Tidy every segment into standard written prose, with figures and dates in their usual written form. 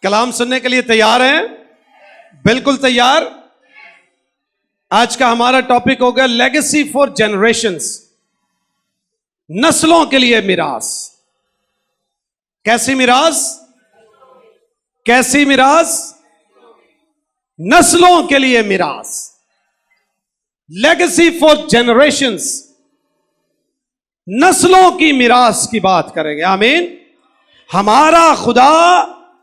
कलाम सुनने के लिए तैयार हैं? बिल्कुल तैयार। आज का हमारा टॉपिक होगा लेगेसी फॉर जनरेशंस, नस्लों के लिए मिरास। कैसी मिरास? कैसी मिरास? नस्लों के लिए मिरास। लेगेसी फॉर जनरेशंस, नस्लों की मिरास की बात करेंगे। आमीन। हमारा खुदा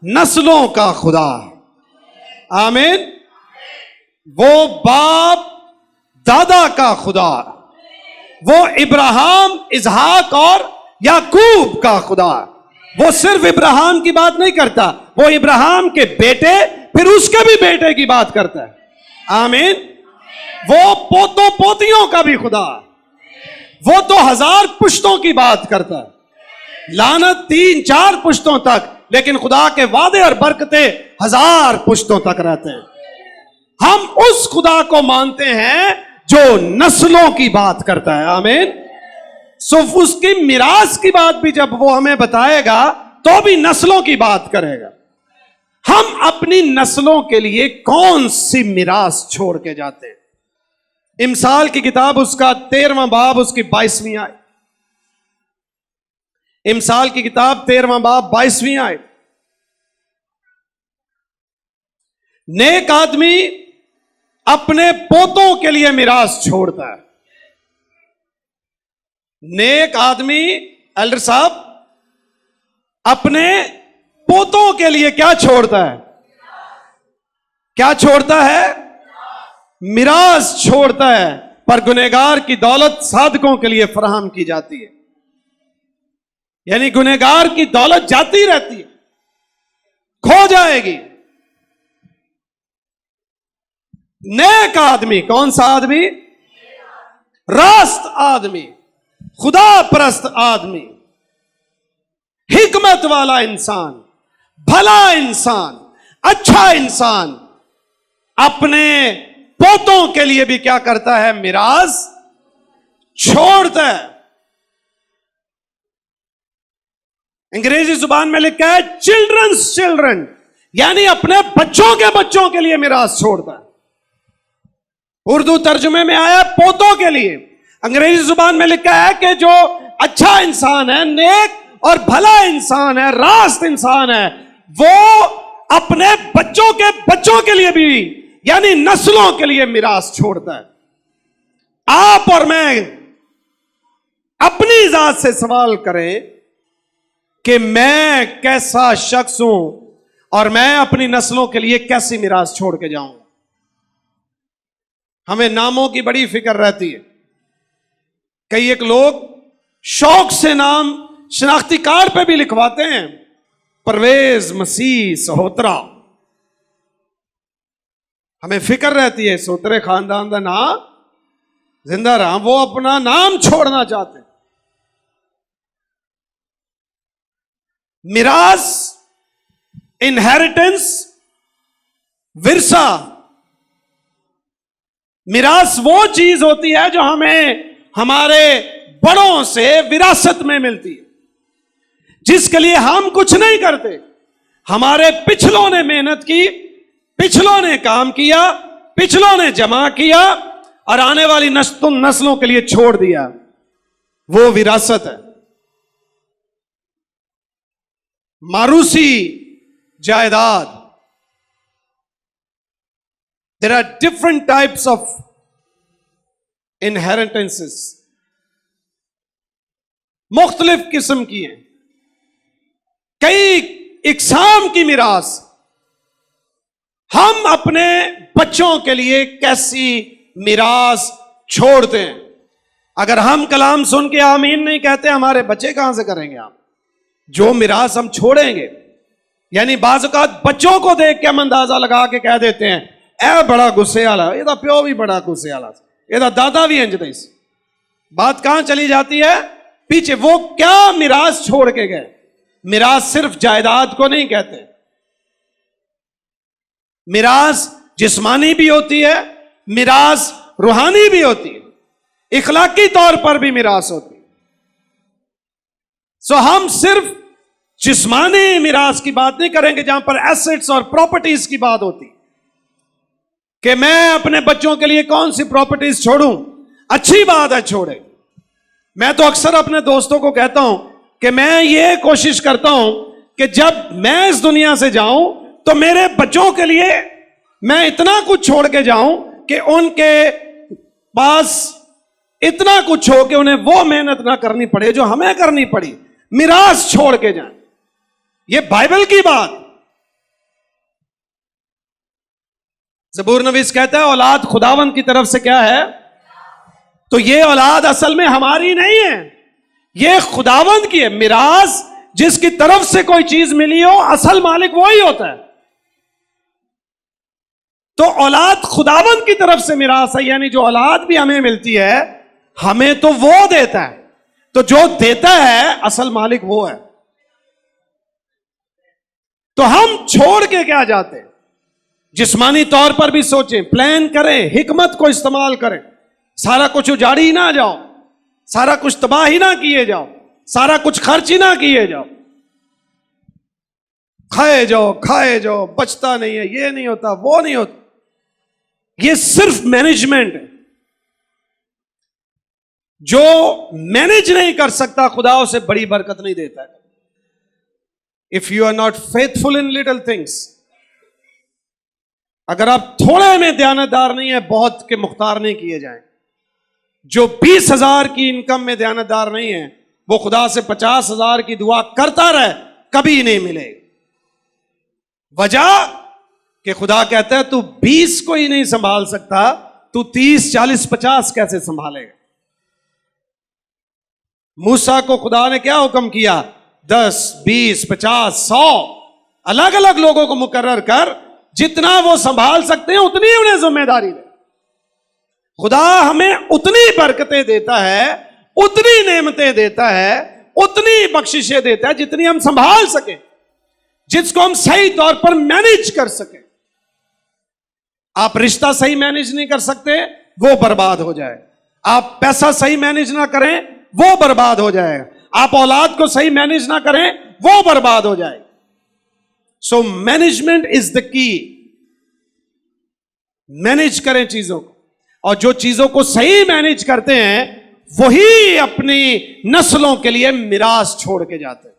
नस्लों का खुदा है। आमीन। वो बाप दादा का खुदा, वो इब्राहिम, इसहाक और याकूब का खुदा। वो सिर्फ इब्राहिम की बात नहीं करता, वो इब्राहिम के बेटे फिर उसके भी बेटे की बात करता है। आमीन। वो पोतों पोतियों का भी खुदा, वो तो 1000 पुश्तों की बात करता है, लानत 3-4 पुश्तों तक, लेकिन खुदा के वादे और बरकते 1000 पुश्तों तक रहते हैं। हम उस खुदा को मानते हैं जो नस्लों की बात करता है। आमीन। सो उसकी मिरास की बात भी जब वो हमें बताएगा तो भी नस्लों की बात करेगा। हम अपनी नस्लों के लिए कौन सी मिरास छोड़ के जाते हैं? इमसाल की किताब उसका 13वां बाब उसकी 22वीं आयत। इमसाल की किताब 13वां बाब 22वीं आयत। नेक आदमी अपने पोतों के लिए मिरास छोड़ता है। नेक आदमी, एल्डर साहब, अपने पोतों के लिए क्या छोड़ता है? क्या छोड़ता है? मिरास छोड़ता है। पर गुनहगार की दौलत साधकों के लिए फराहम की जाती है। यानी गुनहगार की दौलत जाती रहती है, खो जाएगी। नेक आदमी, कौन सा आदमी? रास्त आदमी, खुदा परस्त आदमी, हिकमत वाला इंसान, भला इंसान, अच्छा इंसान अपने पोतों के लिए भी क्या करता है? मिरास छोड़ता है। अंग्रेजी जुबान में लिखा है चिल्ड्रंस चिल्ड्रन, यानी अपने बच्चों के बच्चों के लिए मिरास छोड़ता है। उर्दू तर्जुमे में आया पोतों के लिए। अंग्रेजी जुबान में लिखा है कि जो अच्छा इंसान है, नेक और भला इंसान है, रास्त इंसान है, वो अपने बच्चों के बच्चों के लिए भी, यानी नस्लों के लिए मिरास छोड़ता है। आप और मैं अपनी जात से सवाल करें कि मैं कैसा शख्स हूं और मैं अपनी नस्लों के लिए कैसी मिरास छोड़ के जाऊं। हमें नामों की बड़ी फिक्र रहती है। कई एक लोग शौक से नाम शनाख्ती कार्ड पे भी लिखवाते हैं, परवेज मसीह सहोत्रा। हमें फिक्र रहती है सोतरे खानदान का नाम जिंदा रहा, वो अपना नाम छोड़ना चाहते हैं। मिरास, इनहेरिटेंस, विरसा। मिरास वो चीज होती है जो हमें हमारे बड़ों से विरासत में मिलती है, जिसके लिए हम कुछ नहीं करते। हमारे पिछलों ने मेहनत की, पिछलों ने काम किया, पिछलों ने जमा किया और आने वाली नस्लों के लिए छोड़ दिया। वो विरासत है। मारूसी जायदाद। There are different types of inheritances. मुख्तलिफ किस्म की हैं। कई इकसाम की मिरास हम अपने बच्चों के लिए कैसी मिरास छोड़ते हैं। अगर हम कलाम सुन के आमीन नहीं कहते, हमारे बच्चे कहां से करेंगे? आप जो मिरास हम छोड़ेंगे, यानी बाज़ औक़ात बच्चों को देख के हम अंदाजा लगा के कह देते हैं, ए बड़ा गुस्से वाला, ਇਹਦਾ प्यो भी बड़ा गुस्से वाला, ਇਹਦਾ दादा भी इंज दी। बात कहां चली जाती है? पीछे। वो क्या मिरास छोड़ के गए? मिरास सिर्फ जायदाद को नहीं कहते। मिरास जिस्मानी भी होती है, मिरास रूहानी भी होती है, इखलाकी तौर पर भी मिरास होती है। सो हम सिर्फ जिस्मानी मिरास की बात नहीं करेंगे जहां पर एसेट्स और प्रॉपर्टीज की बात होती कि मैं अपने बच्चों के लिए कौन सी प्रॉपर्टीज छोड़ूं। अच्छी बात है, छोड़े। मैं तो अक्सर अपने दोस्तों को कहता हूं कि मैं ये कोशिश करता हूं कि जब मैं इस दुनिया से जाऊं तो मेरे बच्चों के लिए मैं इतना कुछ छोड़ के जाऊं कि उनके पास इतना कुछ हो कि उन्हें वो मेहनत ना करनी पड़े जो हमें करनी पड़ी। मिरास छोड़ के जाएं, ये बाइबल की बात। ज़बूर नवीस कहता है औलाद खुदावंद की तरफ से क्या है, तो ये औलाद असल में हमारी नहीं है, ये खुदावंद की है। मिरास जिसकी तरफ से कोई चीज मिली हो, असल मालिक वही होता है। तो औलाद खुदावंद की तरफ से मिरास है, यानी जो औलाद भी हमें मिलती है हमें तो वो देता है। तो जो देता है असल मालिक वो है। तो हम छोड़ के क्या जाते हैं? जिस्मानी तौर पर भी सोचें, प्लान करें, हिकमत को इस्तेमाल करें। सारा कुछ उजाड़ी ही ना जाओ, सारा कुछ तबाह ही ना किए जाओ, सारा कुछ खर्च ही ना किए जाओ। खाए जाओ खाए जाओ, बचता नहीं है, ये नहीं होता वो नहीं होता। ये सिर्फ मैनेजमेंट है। जो मैनेज नहीं कर सकता खुदा उसे बड़ी बरकत नहीं देता है। If you are not faithful in little things, अगर आप थोड़े में दयानतदार नहीं है, बहुत के मुख्तार नहीं किए जाएं। जो 20,000 की इनकम में दयानतदार नहीं है, वो खुदा से 50,000 की दुआ करता रहे, कभी नहीं मिलेगा। वजह कि खुदा कहता है तू 20 को ही नहीं संभाल सकता, तू 30, 40, 50 कैसे संभालेगा? मूसा को खुदा ने क्या हुक्म किया? 10, 20, 50, 100 अलग अलग लोगों को मुकर्रर कर, जितना वो संभाल सकते हैं उतनी उन्हें जिम्मेदारी दे। खुदा हमें उतनी बरकतें देता है, उतनी नेमतें देता है, उतनी बख्शिशें देता है जितनी हम संभाल सकें, जिसको हम सही तौर पर मैनेज कर सकें। आप रिश्ता सही मैनेज नहीं कर सकते, वो बर्बाद हो जाए। आप पैसा सही मैनेज ना करें, वो बर्बाद हो जाएगा। आप औलाद को सही मैनेज ना करें, वो बर्बाद हो जाए। So management is the key. Manage करें चीजों को, और जो चीजों को सही मैनेज करते हैं वही अपनी नस्लों के लिए मिरास छोड़ के जाते हैं।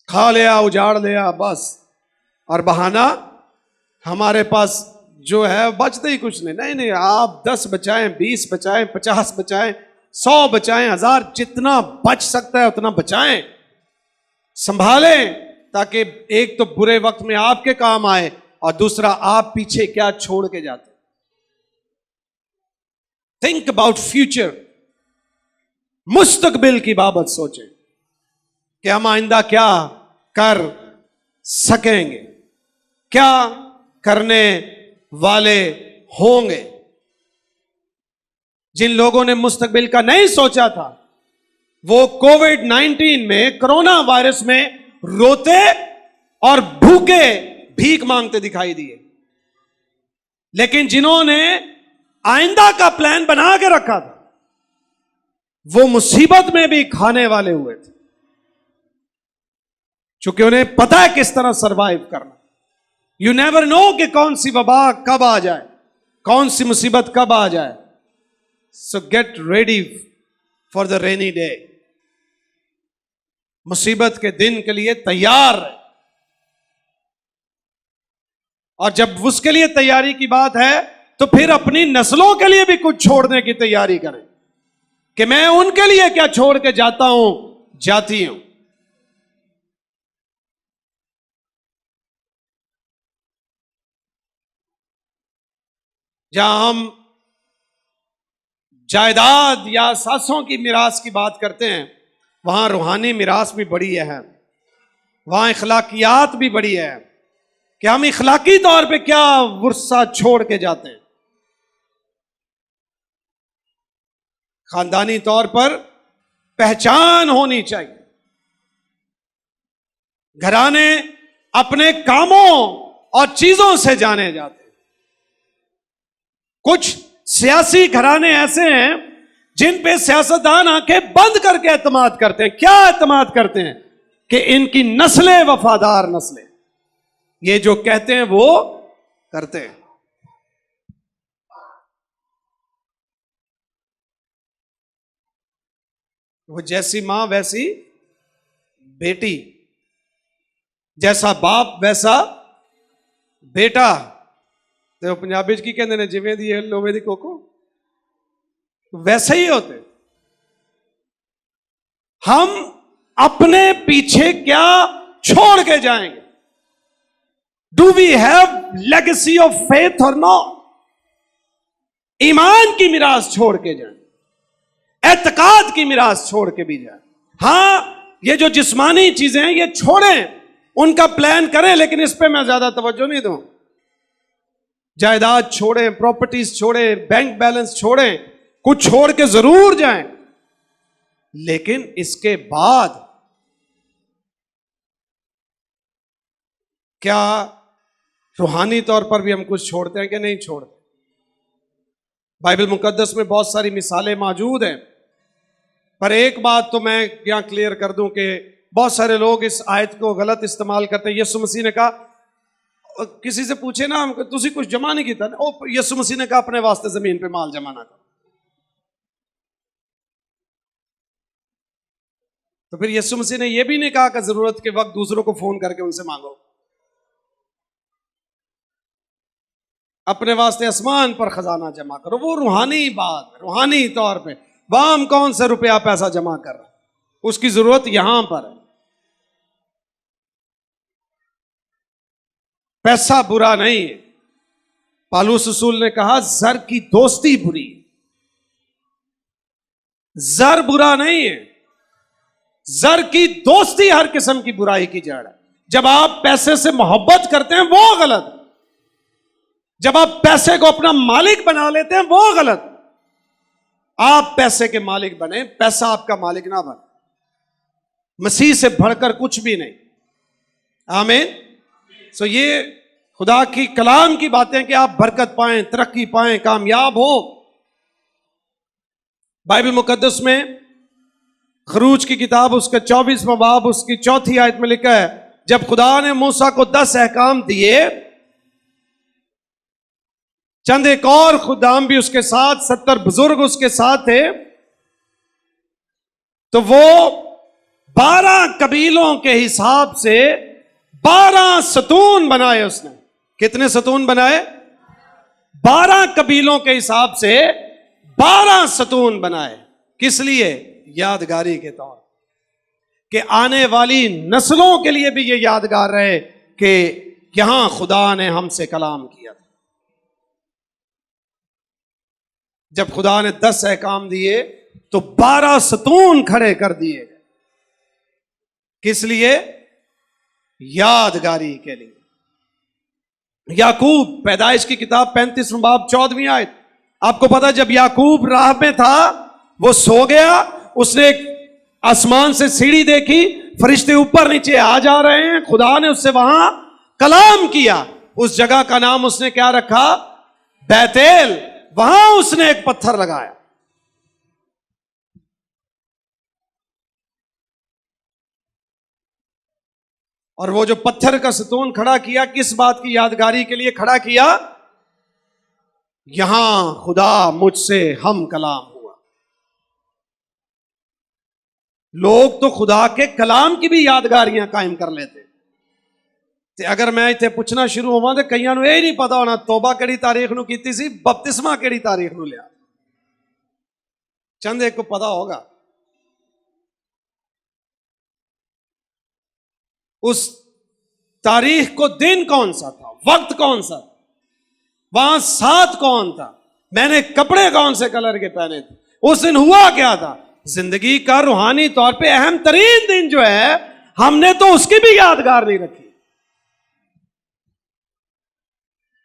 खा लिया, उजाड़ लिया बस, और बहाना हमारे पास जो है बचते ही कुछ नहीं। नहीं नहीं, आप 10 बचाएं, 20 बचाएं, 50 बचाएं, 100 बचाएं, 1000, जितना बच सकता है उतना बचाएं, संभालें, ताकि एक तो बुरे वक्त में आपके काम आए और दूसरा आप पीछे क्या छोड़ के जाते। Think about future. मुस्तकबिल की बाबत सोचें कि हम आइंदा क्या कर सकेंगे, क्या करने वाले होंगे। जिन लोगों ने मुस्तकबिल का नहीं सोचा था, वो कोविड-19 में, कोरोना वायरस में रोते और भूखे भीख मांगते दिखाई दिए। लेकिन जिन्होंने आइंदा का प्लान बना के रखा था, वो मुसीबत में भी खाने वाले हुए थे, क्योंकि उन्हें पता है किस तरह सरवाइव करना। यू नेवर नो कि कौन सी वबा कब आ जाए, कौन सी मुसीबत कब आ जाए। सो get ready for the rainy day. मुसीबत के दिन के लिए तैयार रहे। और जब उसके लिए तैयारी की बात है, तो फिर अपनी नस्लों के लिए भी कुछ छोड़ने की तैयारी करें कि मैं उनके लिए क्या छोड़ के जाता हूं, जाती हूं। जहां हम जायदाद या सासों की मिरास की बात करते हैं, वहां रूहानी मिरास भी बड़ी है, वहां इखलाकियात भी बड़ी है कि हम इखलाकी तौर पे क्या वर्सा छोड़ के जाते हैं। खानदानी तौर पर पहचान होनी चाहिए। घराने अपने कामों और चीजों से जाने जाते हैं। कुछ सियासी घराने ऐसे हैं जिन पे सियासतदान आंखें बंद करके एतमाद करते हैं। क्या एतमाद करते हैं? कि इनकी नस्लें वफादार नस्लें, ये जो कहते हैं वो करते हैं। वो जैसी मां वैसी बेटी, जैसा बाप वैसा बेटा। तो पंजाबी की कहते ने जिवें दी लोवे दी कोको, वैसे ही होते। हम अपने पीछे क्या छोड़ के जाएंगे? Do we have legacy of faith or not? ईमान की मिरास छोड़ के जाएं, एतकाद की मिरास छोड़ के भी जाएं। हां, ये जो जिस्मानी चीजें हैं ये छोड़ें, उनका प्लान करें, लेकिन इस पे मैं ज्यादा तवज्जो नहीं दूं। जायदाद छोड़ें, प्रॉपर्टीज छोड़ें, बैंक बैलेंस छोड़ें, कुछ छोड़ के जरूर जाएं, लेकिन इसके बाद क्या रूहानी तौर पर भी हम कुछ छोड़ते हैं कि नहीं छोड़ते? बाइबल मुकद्दस में बहुत सारी मिसालें मौजूद हैं, पर एक बात तो मैं यहां क्लियर कर दूं कि बहुत सारे लोग इस आयत को गलत इस्तेमाल करते हैं। यीशु मसीह ने कहा, किसी से पूछे ना, तुसी कुछ जमा नहीं किया ना, यीशु मसीह ने कहा अपने वास्ते जमीन पे माल जमा ना करो। तो फिर यीशु मसीह ने यह भी नहीं कहा कि जरूरत के वक्त दूसरों को फोन करके उनसे मांगो। अपने वास्ते आसमान पर खजाना जमा करो, वो रूहानी बात, रूहानी तौर पे। वहां हम कौन सा रुपया पैसा जमा कर रहे हैं, उसकी जरूरत यहां पर है। पैसा बुरा नहीं है। पालूस रसूल ने कहा जर की दोस्ती बुरी है। जर बुरा नहीं है, जर की दोस्ती हर किस्म की बुराई की जड़ है। जब आप पैसे से मोहब्बत करते हैं वो गलत, जब आप पैसे को अपना मालिक बना लेते हैं वो गलत। आप पैसे के मालिक बने, पैसा आपका मालिक ना बने। मसीह से बढ़कर कुछ भी नहीं। आमीन। सो ये खुदा की कलाम की बातें कि आप बरकत पाएं, तरक्की पाएं, कामयाब हो। बाइबल मुकद्दस में खरूज की किताब उसका 24वां बाब उसकी 4थी आयत में लिखा है, जब खुदा ने मूसा को 10 अहकाम दिए, चंद एक और खुदाम भी उसके साथ, 70 बुजुर्ग उसके साथ थे, तो वो 12 कबीलों के हिसाब से 12 सतून बनाए उसने। कितने सतून बनाए? 12 कबीलों के हिसाब से 12 सतून बनाए। किस लिए? यादगारी के तौर कि आने वाली नस्लों के लिए भी ये यादगार रहे कि यहां खुदा ने हमसे कलाम किया था। जब खुदा ने 10 अहकाम दिए तो 12 सतून खड़े कर दिए। किस लिए? यादगारी के लिए। याकूब पैदाइश की किताब 35वां बाब 14वीं आयत, आपको पता जब याकूब राह में था, वो सो गया, उसने एक आसमान से सीढ़ी देखी, फरिश्ते ऊपर नीचे आ जा रहे हैं, खुदा ने उससे वहां कलाम किया। उस जगह का नाम उसने क्या रखा? बैतेल। वहां उसने एक पत्थर लगाया। और वो जो पत्थर का सतून खड़ा किया, किस बात की यादगारी के लिए खड़ा किया? यहां खुदा मुझसे हम कलाम हुआ। लोग तो खुदा के कलाम की भी यादगारियां कायम कर लेते। ते अगर मैं इत्थे पूछना शुरू होवां तो कईयां नूं यह नहीं पता होना तौबा केड़ी तारीख नूं कीती सी, बपतिस्मा केड़ी तारीख नूं लिया। चंद एक को पता होगा। उस तारीख को दिन कौन सा था, वक्त कौन सा था, वहां साथ कौन था, मैंने कपड़े कौन से कलर के पहने थे, उस दिन हुआ क्या था। जिंदगी का रूहानी तौर पे अहम तरीन दिन जो है, हमने तो उसकी भी यादगार नहीं रखी।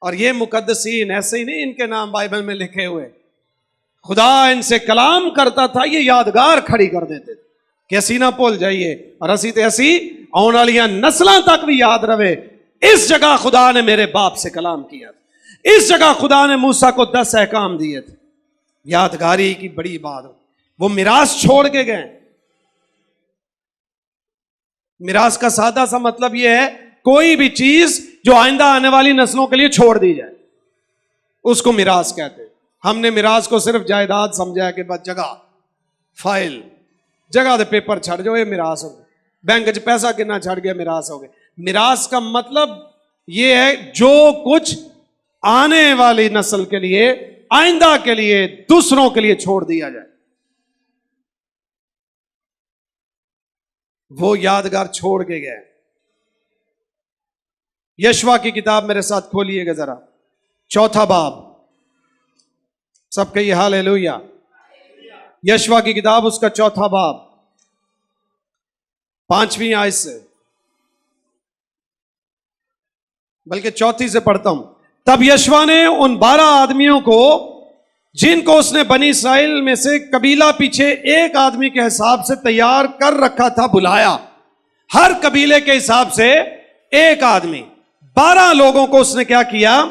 और ये मुकद्दसीन ऐसे ही नहीं इनके नाम बाइबल में लिखे हुए, खुदा इनसे कलाम करता था, ये यादगार खड़ी कर देते थे कि असी ना भूल जाइए और असी ते असी आने वाली नस्लों तक भी याद रहे। इस जगह खुदा ने मेरे बाप से कलाम किया था, इस जगह खुदा ने मूसा को 10 अहकाम दिए थे। यादगारी की बड़ी बात, वो मिरास छोड़ के गए। मिरास का सादा सा मतलब यह है कोई भी चीज जो आइंदा आने वाली नस्लों के लिए छोड़ दी जाए, उसको मिरास कहते हैं। हमने मिरास को सिर्फ जायदाद समझा है कि बस जगह फाइल जगह दे पेपर छड़ जाओ, ये मिरास हो गए, बैंक च पैसा कितना छड़ गया, मिरास हो गए। मिरास का मतलब यह है जो कुछ आने वाली नस्ल के लिए, आइंदा के लिए, दूसरों के लिए छोड़ दिया जाए, वो यादगार छोड़ के गए। यशवा की किताब मेरे साथ खोलिएगा जरा, 4 बाब, सबके ये हालेलुया। यशवा की किताब उसका 4 बाब 5वीं आयत से, बल्कि 34 से पढ़ता हूं। तब यशवा ने उन 12 आदमियों को, जिनको उसने बनी इस्राएल में से कबीला पीछे एक आदमी के हिसाब से तैयार कर रखा था, बुलाया। हर कबीले के हिसाब से एक आदमी, 12 लोगों को उसने क्या किया,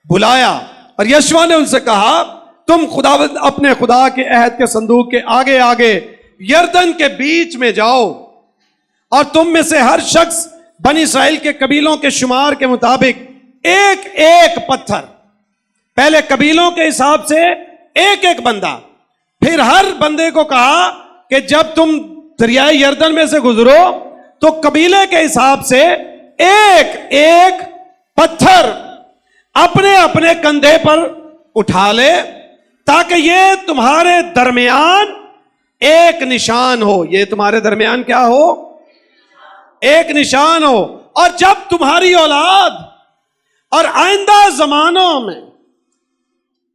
बुलाया। और यशवा ने उनसे कहा, तुम खुदावंद अपने खुदा के अहद के संदूक के आगे आगे यरदन के बीच में जाओ, और तुम में से हर शख्स बनी इस्राएल के कबीलों के शुमार के मुताबिक एक एक पत्थर, पहले कबीलों के हिसाब से एक एक बंदा, फिर हर बंदे को कहा कि जब तुम दरियाए यरदन में से गुजरो तो कबीले के हिसाब से एक एक पत्थर अपने अपने कंधे पर उठा ले, ताकि ये तुम्हारे दरमियान एक निशान हो। ये तुम्हारे दरमियान क्या हो, एक निशान हो। और जब तुम्हारी औलाद और आइंदा जमानों में,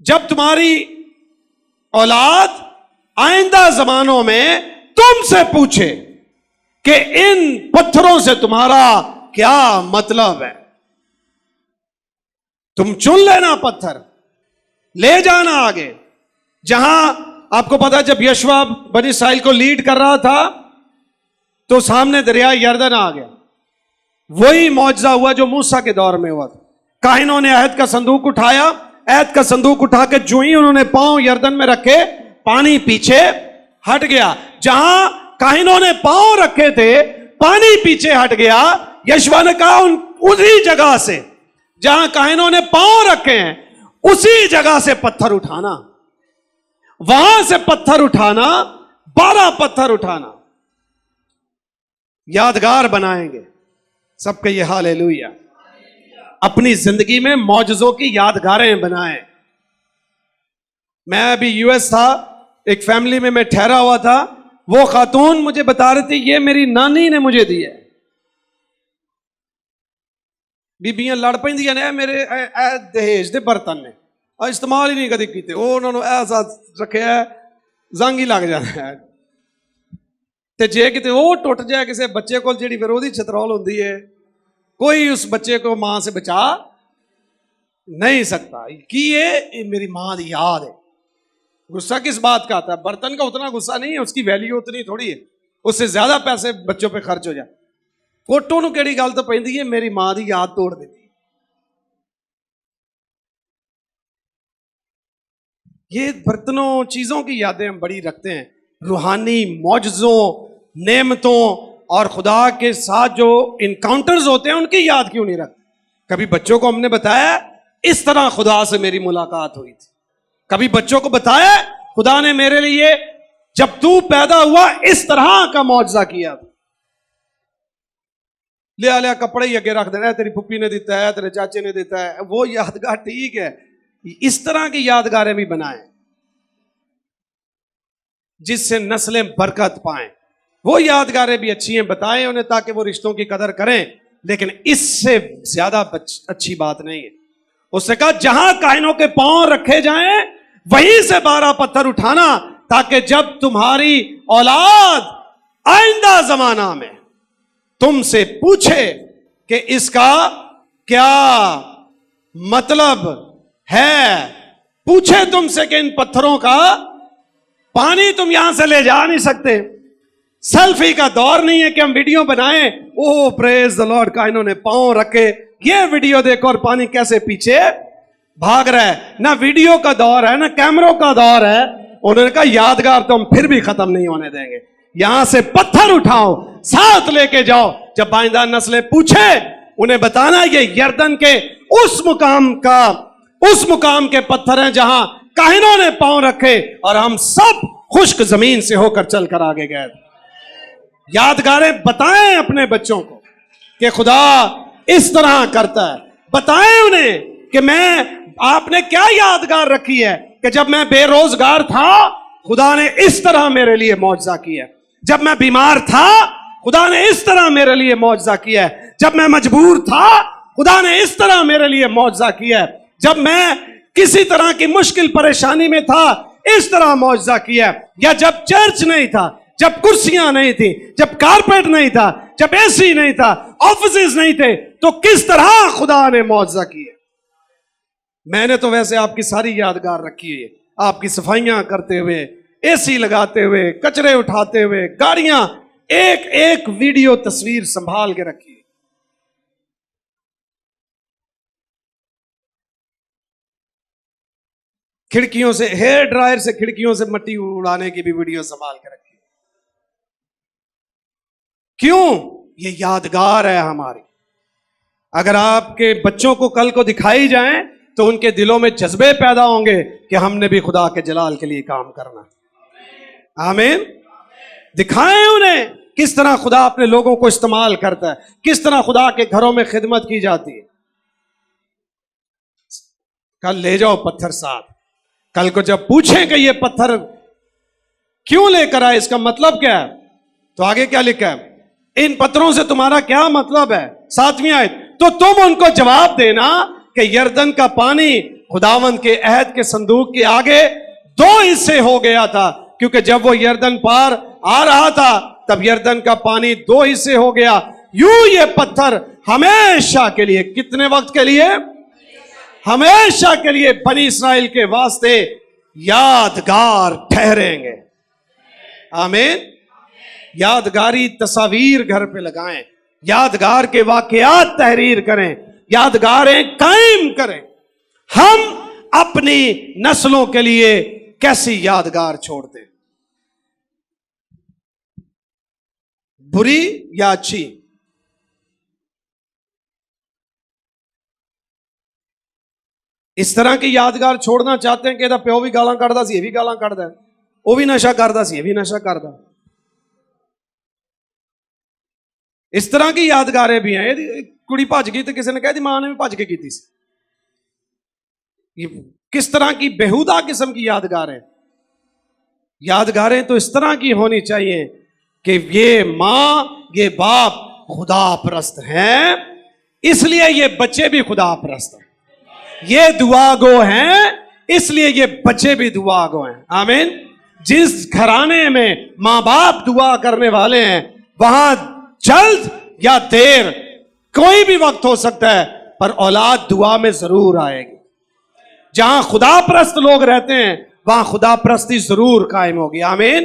जब तुम्हारी औलाद आइंदा जमानों में तुमसे पूछे कि इन पत्थरों से तुम्हारा क्या मतलब है, तुम चुन लेना पत्थर, ले जाना आगे। जहां आपको पता है, जब यशवा बनी इस्राएल को लीड कर रहा था तो सामने दरिया यरदन आ गया। वही मौजज़ा हुआ जो मूसा के दौर में हुआ था। काहिनों ने अहद का संदूक उठाया, अहद का संदूक उठा के जो ही उन्होंने पांव यरदन में रखे, पानी पीछे हट गया। जहां काहिनों ने पांव रखे थे, पानी पीछे हट गया। यशवा ने कहा, उसी जगह से जहां काहिनों ने पांव रखे हैं, उसी जगह से पत्थर उठाना, वहां से पत्थर उठाना, 12 पत्थर उठाना, यादगार बनाएंगे। सबके ये हालेलुया। अपनी जिंदगी में मौजज़ों की यादगारें बनाएं। मैं अभी यूएस था, एक फैमिली में मैं ठहरा हुआ था। वो खातून मुझे बता रही थी, ये मेरी नानी ने मुझे दी है। बीबियां लड़ पैंदियां ने मेरे दहेज दे बर्तन ने, और इस्तेमाल ही नहीं कभी कीते। उन्होंने ऐसा रखे है, जंग ही लग जाता है। ते जे किते वो टुट जाए किसी बच्चे को, जी फिर वो छतरौल होती है, कोई उस बच्चे को मां से बचा नहीं सकता। कि ये मेरी मां की याद है। गुस्सा किस बात का आता है? बर्तन का उतना गुस्सा नहीं है, उसकी वैल्यू उतनी थोड़ी है, उससे ज्यादा पैसे बच्चों पे खर्च हो जाए। फोटो नूं केड़ी गल तो पैंदी है, मेरी मां की याद तोड़ देती। ये बर्तनों चीजों की यादें हम बड़ी रखते हैं। रूहानी मौजज़ों, नेमतों और खुदा के साथ जो इनकाउंटर्स होते हैं, उनकी याद क्यों नहीं रखते? कभी बच्चों को हमने बताया इस तरह खुदा से मेरी मुलाकात हुई थी। कभी बच्चों को बताया खुदा ने मेरे लिए जब तू पैदा हुआ इस तरह का मौजज़ा किया। ले आ लिया कपड़े ही अगे रख देना, तेरी फुप्पी ने दिता है, तेरे चाचे ने दिता है, वो यादगार ठीक है। इस तरह की यादगारें भी बनाएं जिससे नस्लें बरकत पाएं। वो यादगारें भी अच्छी हैं, बताएं उन्हें ताकि वो रिश्तों की कदर करें। लेकिन इससे ज्यादा अच्छी बात नहीं है। उसने कहा, जहां काहिनों के पांव रखे जाएं वहीं से 12 पत्थर उठाना, ताकि जब तुम्हारी औलाद आइंदा जमाना में तुमसे पूछे कि इसका क्या मतलब है, पूछे तुमसे कि इन पत्थरों का पानी तुम यहां से ले जा नहीं सकते। सेल्फी का दौर नहीं है कि हम वीडियो बनाएं, ओह प्रेज द लॉर्ड, काइनों ने पांव रखे, ये वीडियो देखो और पानी कैसे पीछे भाग रहा है, ना वीडियो का दौर है, ना कैमरों का दौर है। उन्होंने कहा यादगार तो हम फिर भी खत्म नहीं होने देंगे, यहां से पत्थर उठाओ, साथ लेके जाओ। जब बाइंदा नस्लें पूछे, उन्हें बताना ये यर्दन के उस मुकाम के पत्थर हैं जहां काहिनों ने पांव रखे और हम सब खुश्क जमीन से होकर चलकर आगे गए। यादगारें बताएं अपने बच्चों को कि खुदा इस तरह करता है। बताएं उन्हें कि आपने क्या यादगार रखी है कि जब मैं बेरोजगार था, खुदा ने इस तरह मेरे लिए मौजज़ा किया। जब मैं बीमार था, खुदा ने इस तरह मेरे लिए मौजज़ा किया। जब मैं मजबूर था, खुदा ने इस तरह मेरे लिए मौजज़ा किया। जब मैं किसी तरह की मुश्किल परेशानी में था, इस तरह मौजज़ा किया। या जब चर्च नहीं था, जब कुर्सियां नहीं थी, जब कारपेट नहीं था, जब एसी नहीं था, ऑफिसेज नहीं थे, तो किस तरह खुदा ने मौजज़ा किया। मैंने तो वैसे आपकी सारी यादगार रखी है, आपकी सफाइयां करते हुए, एसी लगाते हुए, कचरे उठाते हुए, गाड़ियां, एक एक वीडियो तस्वीर संभाल के रखी है। खिड़कियों से, हेयर ड्रायर से खिड़कियों से मट्टी उड़ाने की भी वीडियो संभाल के रखी है। क्यों? ये यादगार है हमारी। अगर आपके बच्चों को कल को दिखाई जाए तो उनके दिलों में जज्बे पैदा होंगे कि हमने भी खुदा के जलाल के लिए काम करना। आमीन। दिखाएं उन्हें किस तरह खुदा अपने लोगों को इस्तेमाल करता है, किस तरह खुदा के घरों में खिदमत की जाती है। कल ले जाओ पत्थर साथ। कल को जब पूछें कि ये पत्थर क्यों लेकर आए, इसका मतलब क्या है, तो आगे क्या लिखा है, इन पत्थरों से तुम्हारा क्या मतलब है। 7वीं आयत, तो तुम उनको जवाब देना कि यर्दन का पानी खुदावंद के अहद के संदूक के आगे 2 हिस्से हो गया था, क्योंकि जब वो यर्दन पार आ रहा था तब यर्दन का पानी 2 हिस्से हो गया। यूं ये पत्थर हमेशा के लिए, कितने वक्त के लिए, हमेशा के लिए बनी इस्राएल के वास्ते यादगार ठहरेंगे। आमीन। यादगारी तस्वीर घर पे लगाएं, यादगार के वाकयात तहरीर करें, यादगारें कायम करें। हम अपनी नस्लों के लिए कैसी यादगार छोड़ते हैं, बुरी या अच्छी। इस तरह की यादगार छोड़ना चाहते हैं कि ਇਹਦਾ ਪਿਓ ਵੀ ਗਾਲਾਂ ਕੱਢਦਾ ਸੀ, ਇਹ ਵੀ ਗਾਲਾਂ ਕੱਢਦਾ, ਉਹ ਵੀ ਨਸ਼ਾ ਕਰਦਾ ਸੀ, ਇਹ ਵੀ नशा करदा। इस तरह की यादगारें भी हैं। कुड़ी भज गई तो किसी ने कह दी मां ने भी भज के की थी। किस तरह की बेहुदा किस्म की यादगारें। यादगारें तो इस तरह की होनी चाहिए कि ये मां, ये बाप खुदा परस्त हैं, इसलिए ये बच्चे भी खुदा परस्त हैं। ये दुआ गो हैं, इसलिए ये बच्चे भी दुआ गो हैं। आमीन। जिस घराने में मां बाप दुआ करने वाले हैं, वहां जल्द या देर कोई भी वक्त हो सकता है, पर औलाद दुआ में जरूर आएगी। जहां खुदा परस्त लोग रहते हैं वहां खुदा परस्ती जरूर कायम होगी। आमीन।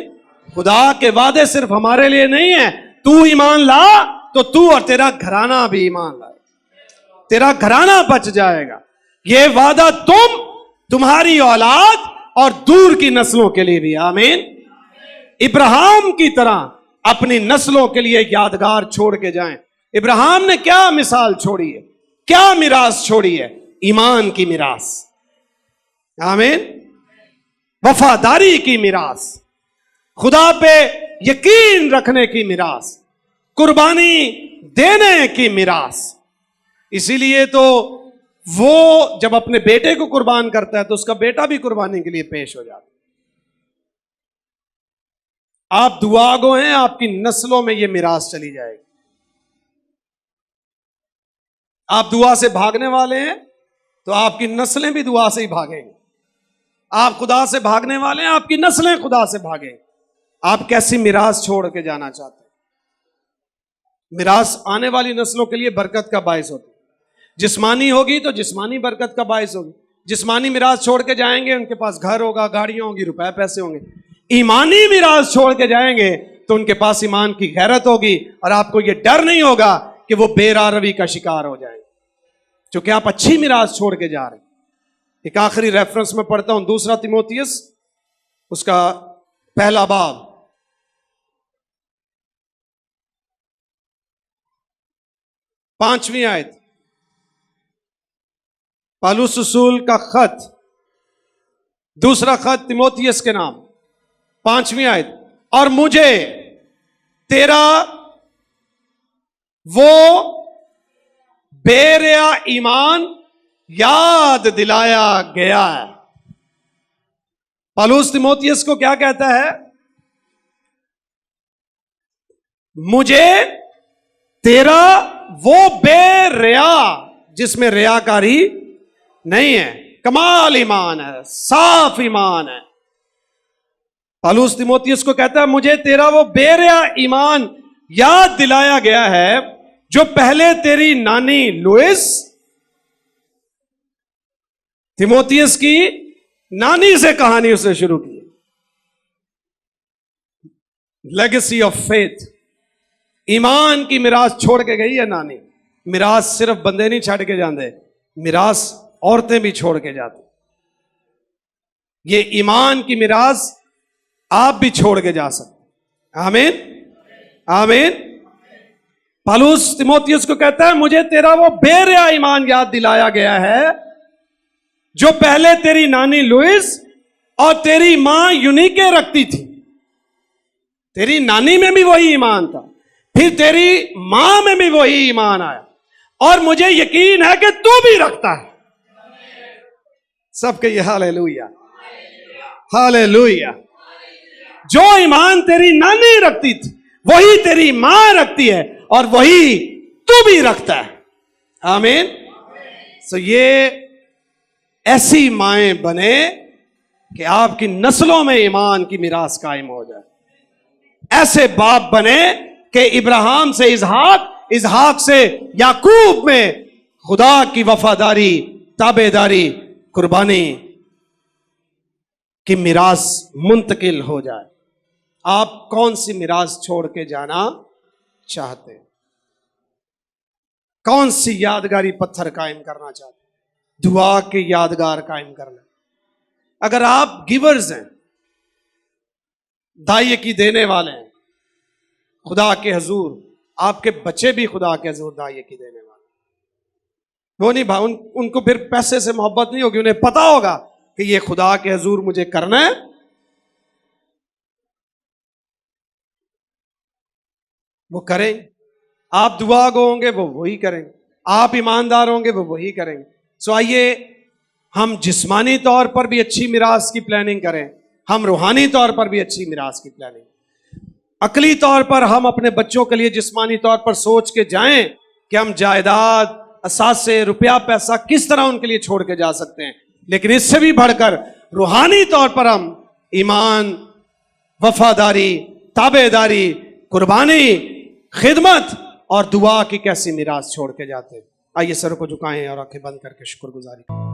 खुदा के वादे सिर्फ हमारे लिए नहीं है, तू ईमान ला तो तू और तेरा घराना भी ईमान लाए, तेरा घराना बच जाएगा। ये वादा तुम्हारी औलाद और दूर की नस्लों के लिए भी। आमीन। इब्राहिम की तरह अपनी नस्लों के लिए यादगार छोड़ के जाएं। इब्राहिम ने क्या मिसाल छोड़ी है, क्या मिरास छोड़ी है, ईमान की मिरास। आमीन। वफादारी की मिरास, खुदा पे यकीन रखने की मिरास, कुर्बानी देने की मिरास। इसीलिए तो वो जब अपने बेटे को कुर्बान करता है तो उसका बेटा भी कुर्बानी के लिए पेश हो जाता है। आप दुआ गो हैं, आपकी नस्लों में यह मिरास चली जाएगी। आप दुआ से भागने वाले हैं तो आपकी नस्लें भी दुआ से ही भागेंगी। आप खुदा से भागने वाले हैं, आपकी नस्लें खुदा से भागेंगी। आप कैसी मिरास छोड़ के जाना चाहते हैं? मिरास आने वाली नस्लों के लिए बरकत का बायस होती है। जिस्मानी होगी तो जिस्मानी बरकत का बायस होगी। जिस्मानी मिरास छोड़ के जाएंगे, उनके पास घर होगा, गाड़ियां होंगी, रुपए पैसे होंगे। ईमानी मिरास छोड़ के जाएंगे तो उनके पास ईमान की गैरत होगी और आपको यह डर नहीं होगा कि वो बेरारवी का शिकार हो जाएंगे, क्योंकि आप अच्छी मिरास छोड़ के जा रहे हैं। एक आखिरी रेफरेंस में पढ़ता हूं, 2 तिमोथियस उसका 1 बाब, 5वीं आयत। पौलुस रसूल का खत, दूसरा खत तिमोथियस के नाम, 5वीं आयत। और मुझे तेरा वो बेरिया ईमान याद दिलाया गया है। पौलुस तिमोथियस को क्या कहता है? मुझे तेरा वो बेरिया, जिसमें रियाकारी नहीं है, कमाल ईमान है, साफ ईमान है। पौलुस तिमोथियस को कहता है मुझे तेरा वो बेरिया ईमान याद दिलाया गया है जो पहले तेरी नानी लुइस, तिमोथियस की नानी से कहानी उसने शुरू की। लेगेसी ऑफ फेथ, ईमान की मिरास छोड़ के गई है नानी। मिरास सिर्फ बंदे नहीं छड़ के जाते, मिरास औरतें भी छोड़ के जाती। ये ईमान की मिरास आप भी छोड़ के जा सकते। आमीन, आमीन। पौलुस तिमोथियस को कहता है मुझे तेरा वो बेरिया ईमान याद दिलाया गया है जो पहले तेरी नानी लुइस और तेरी मां यूनिके रखती थी। तेरी नानी में भी वही ईमान था, फिर तेरी मां में भी वही ईमान आया, और मुझे यकीन है कि तू भी रखता है। सबके ये हालेलुया, हालेलुया। जो ईमान तेरी नानी रखती थी वही तेरी मां रखती है, और वही तू भी रखता है। आमीन। सो ये ऐसी माएं बने कि आपकी नस्लों में ईमान की मिरास कायम हो जाए। ऐसे बाप बने कि इब्राहिम से इसहाक, इसहाक से याकूब में खुदा की वफादारी, ताबेदारी, कुर्बानी की मिरास मुंतकिल हो जाए। आप कौन सी मिरास छोड़ के जाना चाहते हैं? कौन सी यादगारी पत्थर कायम करना चाहते हैं? दुआ के यादगार कायम करना। अगर आप गिवर्स हैं, दाई की देने वाले हैं खुदा के हजूर, आपके बच्चे भी खुदा के हजूर दाई की देने वाले। वो नहीं भाई, उनको फिर पैसे से मोहब्बत नहीं होगी, उन्हें पता होगा कि ये खुदा के हजूर मुझे करना है। वो करें। आप दुआ गो होंगे वो वही करेंगे, आप ईमानदार होंगे वो वही करेंगे। सो आइए हम जिस्मानी तौर पर भी अच्छी मिरास की प्लानिंग करें, हम रूहानी तौर पर भी अच्छी मिरास की प्लानिंग, अकली तौर पर हम अपने बच्चों के लिए जिस्मानी तौर पर सोच के जाएं कि हम जायदाद, असासे, रुपया पैसा किस तरह उनके लिए छोड़ के जा सकते हैं। लेकिन इससे भी बढ़कर रूहानी तौर पर हम ईमान, वफादारी, ताबेदारी, कुर्बानी, खिदमत और दुआ की कैसी मिरास छोड़ के जाते हैं। आइए सर को झुकाएं और आंखें बंद करके शुक्रगुजारी।